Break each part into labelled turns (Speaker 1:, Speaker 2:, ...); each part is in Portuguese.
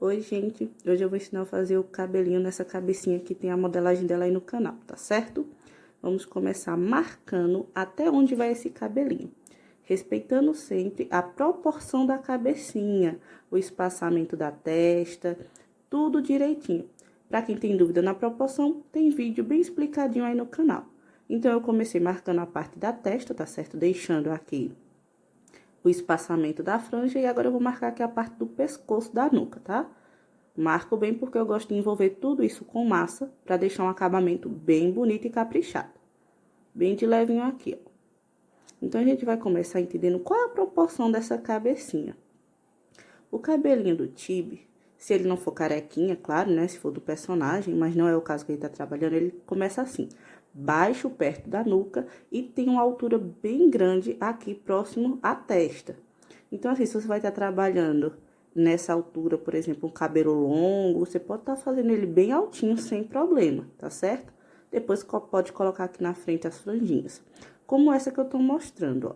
Speaker 1: Oi, gente! Hoje eu vou ensinar a fazer o cabelinho nessa cabecinha que tem a modelagem dela aí no canal, tá certo? Vamos começar marcando até onde vai esse cabelinho. Respeitando sempre a proporção da cabecinha, o espaçamento da testa, tudo direitinho. Pra quem tem dúvida na proporção, tem vídeo bem explicadinho aí no canal. Então, eu comecei marcando a parte da testa, tá certo? Deixando aqui o espaçamento da franja e agora eu vou marcar aqui a parte do pescoço da nuca, tá? Marco bem porque eu gosto de envolver tudo isso com massa para deixar um acabamento bem bonito e caprichado. Bem de levinho aqui, ó. Então, a gente vai começar entendendo qual é a proporção dessa cabecinha. O cabelinho do Tibi, se ele não for carequinha, claro, né? Se for do personagem, mas não é o caso que ele tá trabalhando, ele começa assim. Baixo perto da nuca e tem uma altura bem grande aqui próximo à testa. Então, assim, se você vai estar trabalhando nessa altura, por exemplo, um cabelo longo, você pode estar fazendo ele bem altinho, sem problema, tá certo? Depois pode colocar aqui na frente as franjinhas. Como essa que eu tô mostrando, ó.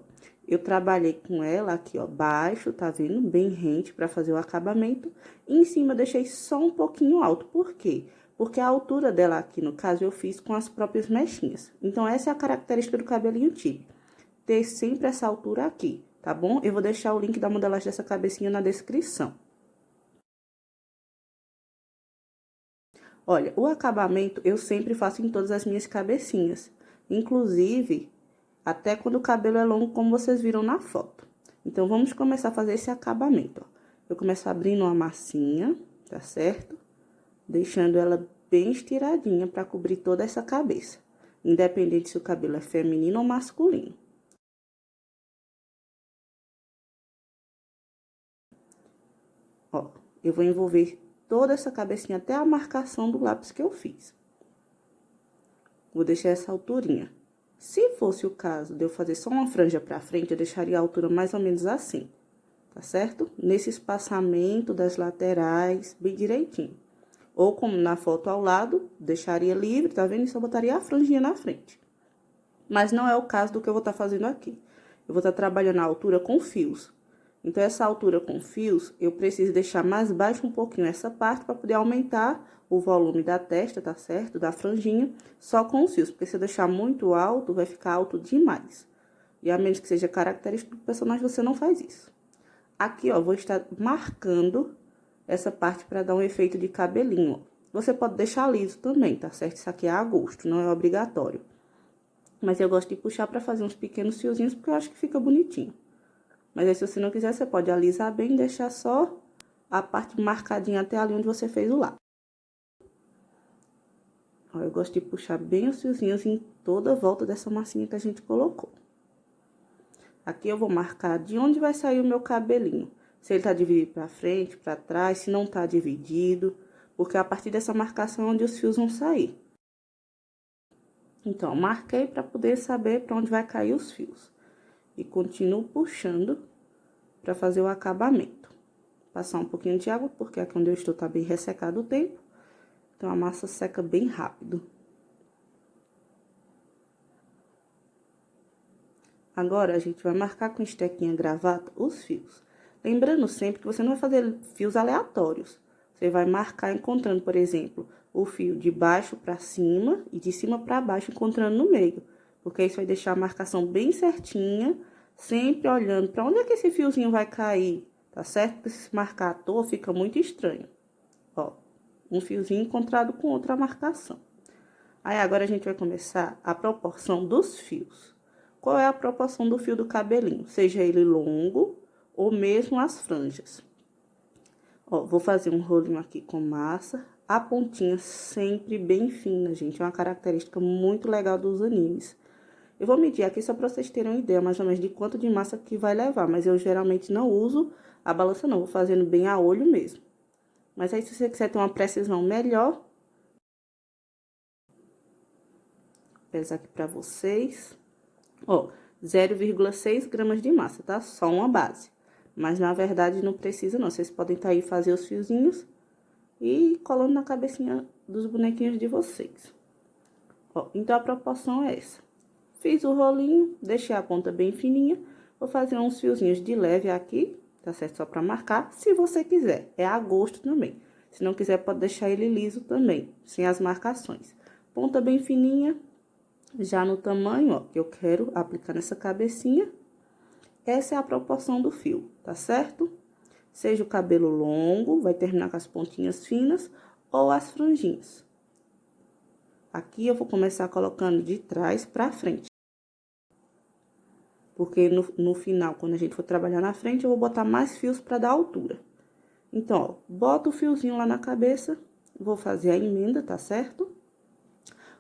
Speaker 1: Eu trabalhei com ela aqui, ó, baixo, tá vendo? Bem rente pra fazer o acabamento. E em cima eu deixei só um pouquinho alto. Por quê? Porque a altura dela aqui, no caso, eu fiz com as próprias mechinhas. Então, essa é a característica do cabelinho Tibi. Ter sempre essa altura aqui, tá bom? Eu vou deixar o link da modelagem dessa cabecinha na descrição. Olha, o acabamento eu sempre faço em todas as minhas cabecinhas. Inclusive, até quando o cabelo é longo, como vocês viram na foto. Então, vamos começar a fazer esse acabamento, ó. Eu começo abrindo uma massinha, tá certo? Deixando ela bem estiradinha para cobrir toda essa cabeça. Independente se o cabelo é feminino ou masculino. Ó, eu vou envolver toda essa cabecinha até a marcação do lápis que eu fiz. Vou deixar essa alturinha. Se fosse o caso de eu fazer só uma franja pra frente, eu deixaria a altura mais ou menos assim, tá certo? Nesse espaçamento das laterais, bem direitinho. Ou como na foto ao lado, deixaria livre, tá vendo? E só botaria a franjinha na frente. Mas não é o caso do que eu vou estar fazendo aqui. Eu vou estar trabalhando a altura com fios. Então, essa altura com fios, eu preciso deixar mais baixo um pouquinho essa parte para poder aumentar o volume da testa, tá certo? Da franjinha, só com os fios. Porque se eu deixar muito alto, vai ficar alto demais. E a menos que seja característico do personagem, você não faz isso. Aqui, ó, vou estar marcando essa parte para dar um efeito de cabelinho, ó. Você pode deixar liso também, tá certo? Isso aqui é a gosto, não é obrigatório. Mas eu gosto de puxar para fazer uns pequenos fiozinhos, porque eu acho que fica bonitinho. Mas aí, se você não quiser, você pode alisar bem e deixar só a parte marcadinha até ali onde você fez o lápis. Ó, eu gosto de puxar bem os fiozinhos em toda a volta dessa massinha que a gente colocou. Aqui eu vou marcar de onde vai sair o meu cabelinho. Se ele tá dividido pra frente, pra trás, se não tá dividido. Porque a partir dessa marcação é onde os fios vão sair. Então, marquei pra poder saber pra onde vai cair os fios. E continuo puxando para fazer o acabamento. Passar um pouquinho de água, porque aqui onde eu estou tá bem ressecado o tempo. Então, a massa seca bem rápido. Agora, a gente vai marcar com estequinha gravata os fios. Lembrando sempre que você não vai fazer fios aleatórios. Você vai marcar encontrando, por exemplo, o fio de baixo para cima e de cima para baixo, encontrando no meio. Porque isso vai deixar a marcação bem certinha, sempre olhando para onde é que esse fiozinho vai cair, tá certo? Porque se marcar à toa, fica muito estranho. Ó, um fiozinho encontrado com outra marcação. Aí, agora, a gente vai começar a proporção dos fios. Qual é a proporção do fio do cabelinho? Seja ele longo ou mesmo as franjas. Ó, vou fazer um rolinho aqui com massa. A pontinha sempre bem fina, gente. É uma característica muito legal dos animes. Eu vou medir aqui só pra vocês terem uma ideia, mais ou menos, de quanto de massa que vai levar. Mas eu geralmente não uso a balança, não. Vou fazendo bem a olho mesmo. Mas aí, se você quiser ter uma precisão melhor, vou pesar aqui pra vocês. Ó, 0,6 gramas de massa, tá? Só uma base. Mas, na verdade, não precisa, não. Vocês podem tá aí fazer os fiozinhos e colando na cabecinha dos bonequinhos de vocês. Ó, então, a proporção é essa. Fiz o rolinho, deixei a ponta bem fininha. Vou fazer uns fiozinhos de leve aqui, tá certo? Só pra marcar, se você quiser. É a gosto também. Se não quiser, pode deixar ele liso também, sem as marcações. Ponta bem fininha, já no tamanho, ó, que eu quero aplicar nessa cabecinha. Essa é a proporção do fio, tá certo? Seja o cabelo longo, vai terminar com as pontinhas finas, ou as franjinhas. Aqui eu vou começar colocando de trás pra frente. Porque no final, quando a gente for trabalhar na frente, eu vou botar mais fios pra dar altura. Então, ó, boto o fiozinho lá na cabeça, vou fazer a emenda, tá certo?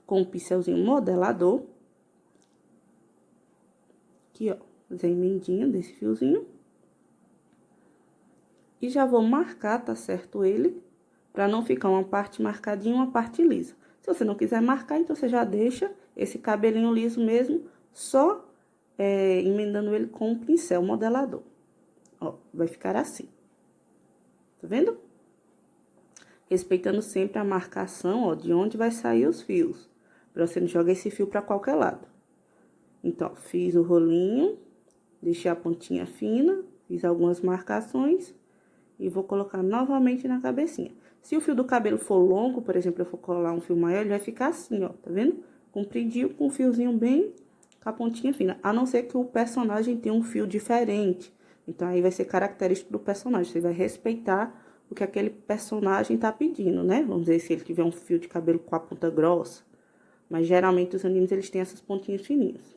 Speaker 1: Com o pincelzinho modelador. Aqui, ó, fazer a emendinha desse fiozinho. E já vou marcar, tá certo, ele, pra não ficar uma parte marcadinha e uma parte lisa. Se você não quiser marcar, então você já deixa esse cabelinho liso mesmo, só emendando ele com o pincel modelador. Ó, vai ficar assim. Tá vendo? Respeitando sempre a marcação, ó, de onde vai sair os fios, pra você não jogar esse fio pra qualquer lado. Então, ó, fiz o rolinho, deixei a pontinha fina, fiz algumas marcações e vou colocar novamente na cabecinha. Se o fio do cabelo for longo, por exemplo, eu for colar um fio maior, ele vai ficar assim, ó, tá vendo? Compridinho, com um fiozinho bem com a pontinha fina. A não ser que o personagem tenha um fio diferente. Então, aí vai ser característico do personagem. Você vai respeitar o que aquele personagem tá pedindo, né? Vamos dizer, se ele tiver um fio de cabelo com a ponta grossa. Mas, geralmente, os animes, eles têm essas pontinhas fininhas.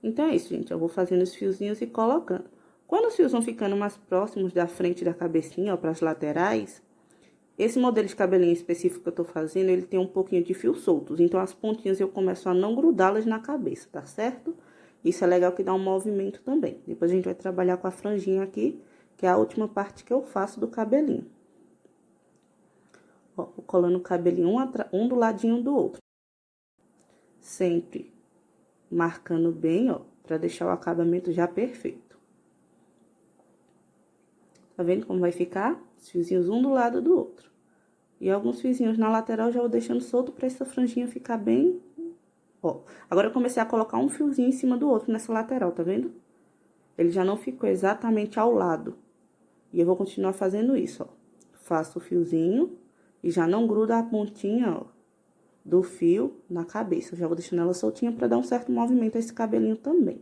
Speaker 1: Então, é isso, gente. Eu vou fazendo os fiozinhos e colocando. Quando os fios vão ficando mais próximos da frente da cabecinha, ó, para as laterais, esse modelo de cabelinho específico que eu tô fazendo, ele tem um pouquinho de fios soltos. Então, as pontinhas eu começo a não grudá-las na cabeça, tá certo? Isso é legal que dá um movimento também. Depois a gente vai trabalhar com a franjinha aqui, que é a última parte que eu faço do cabelinho. Ó, vou colando o cabelinho um do ladinho do outro. Sempre marcando bem, ó, pra deixar o acabamento já perfeito. Tá vendo como vai ficar? Os fiozinhos um do lado do outro. E alguns fiozinhos na lateral eu já vou deixando solto pra essa franjinha ficar bem... Ó, agora eu comecei a colocar um fiozinho em cima do outro nessa lateral, tá vendo? Ele já não ficou exatamente ao lado. E eu vou continuar fazendo isso, ó. Faço o fiozinho e já não gruda a pontinha, ó, do fio na cabeça. Eu já vou deixando ela soltinha pra dar um certo movimento a esse cabelinho também.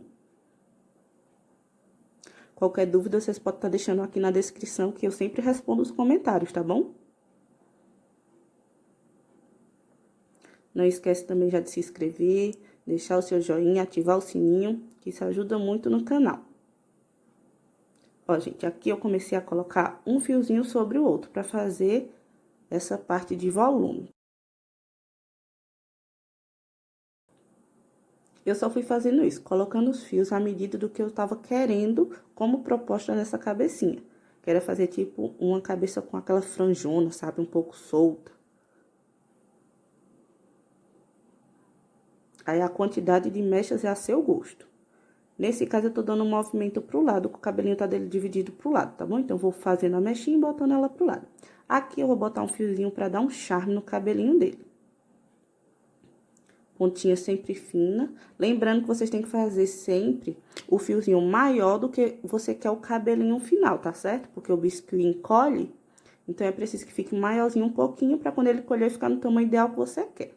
Speaker 1: Qualquer dúvida, vocês podem estar deixando aqui na descrição, que eu sempre respondo os comentários, tá bom? Não esquece também já de se inscrever, deixar o seu joinha, ativar o sininho, que isso ajuda muito no canal. Ó, gente, aqui eu comecei a colocar um fiozinho sobre o outro, pra fazer essa parte de volume. Eu só fui fazendo isso, colocando os fios à medida do que eu tava querendo como proposta nessa cabecinha. Quero fazer, tipo, uma cabeça com aquela franjona, sabe? Um pouco solta. Aí, a quantidade de mechas é a seu gosto. Nesse caso, eu tô dando um movimento pro lado, que o cabelinho tá dele dividido pro lado, tá bom? Então, eu vou fazendo a mechinha e botando ela pro lado. Aqui, eu vou botar um fiozinho pra dar um charme no cabelinho dele. Pontinha sempre fina. Lembrando que vocês têm que fazer sempre o fiozinho maior do que você quer o cabelinho final, tá certo? Porque o biscuit encolhe, então é preciso que fique maiorzinho um pouquinho pra quando ele colher ficar no tamanho ideal que você quer.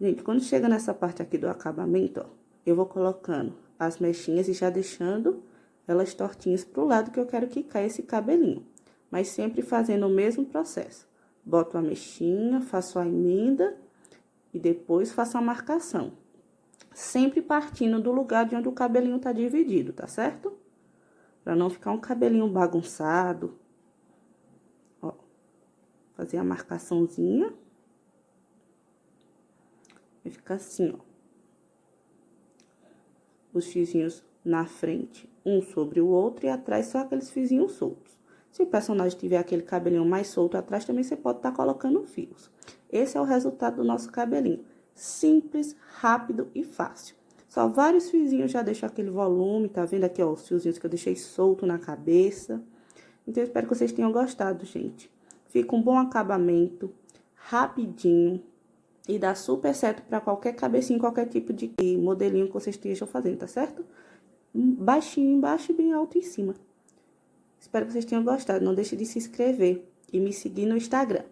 Speaker 1: Gente, quando chega nessa parte aqui do acabamento, ó, eu vou colocando as mechinhas e já deixando elas tortinhas pro lado que eu quero que caia esse cabelinho. Mas sempre fazendo o mesmo processo. Boto a mechinha, faço a emenda e depois faço a marcação. Sempre partindo do lugar de onde o cabelinho tá dividido, tá certo? Pra não ficar um cabelinho bagunçado. Ó, fazer a marcaçãozinha. Vai ficar assim, ó. Os fiozinhos na frente, um sobre o outro, e atrás só aqueles fiozinhos soltos. Se o personagem tiver aquele cabelinho mais solto atrás, também você pode estar colocando fios. Esse é o resultado do nosso cabelinho. Simples, rápido e fácil. Só vários fiozinhos já deixam aquele volume, tá vendo aqui, ó, os fiozinhos que eu deixei solto na cabeça. Então, eu espero que vocês tenham gostado, gente. Fica um bom acabamento, rapidinho. E dá super certo pra qualquer cabecinha, qualquer tipo de modelinho que vocês estejam fazendo, tá certo? Baixinho embaixo e bem alto em cima. Espero que vocês tenham gostado. Não deixe de se inscrever e me seguir no Instagram.